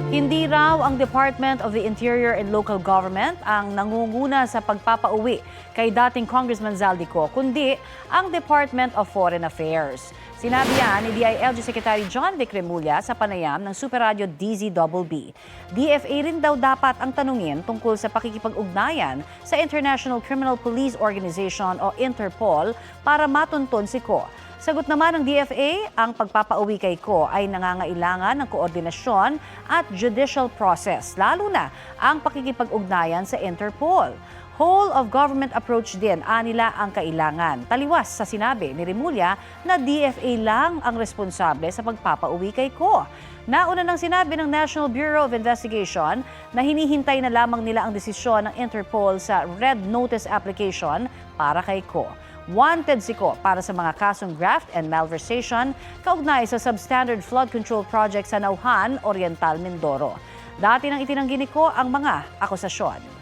Hindi raw ang Department of the Interior and Local Government ang nangunguna sa pagpapauwi kay dating Congressman Zaldico, kundi ang Department of Foreign Affairs. Sinabi yan ni DILG Secretary John Vic Remulla sa panayam ng Super Radio DZBB. DFA rin daw dapat ang tanungin tungkol sa pakikipag-ugnayan sa International Criminal Police Organization o Interpol para matuntun si Ko. Sagot naman ng DFA, ang pagpapauwi kay Ko ay nangangailangan ng koordinasyon at judicial process, lalo na ang pakikipag-ugnayan sa Interpol. Whole of government approach din anila ang kailangan. Taliwas sa sinabi ni Remulla na DFA lang ang responsable sa pagpapauwi kay Ko. Nauna nang sinabi ng National Bureau of Investigation na hinihintay na lamang nila ang desisyon ng Interpol sa Red Notice application para kay Ko. Wanted si Ko para sa mga kasong graft and malversation kaugnay sa substandard flood control project sa Nauhan, Oriental, Mindoro. Dati nang itinanggi ni Ko ang mga akusasyon.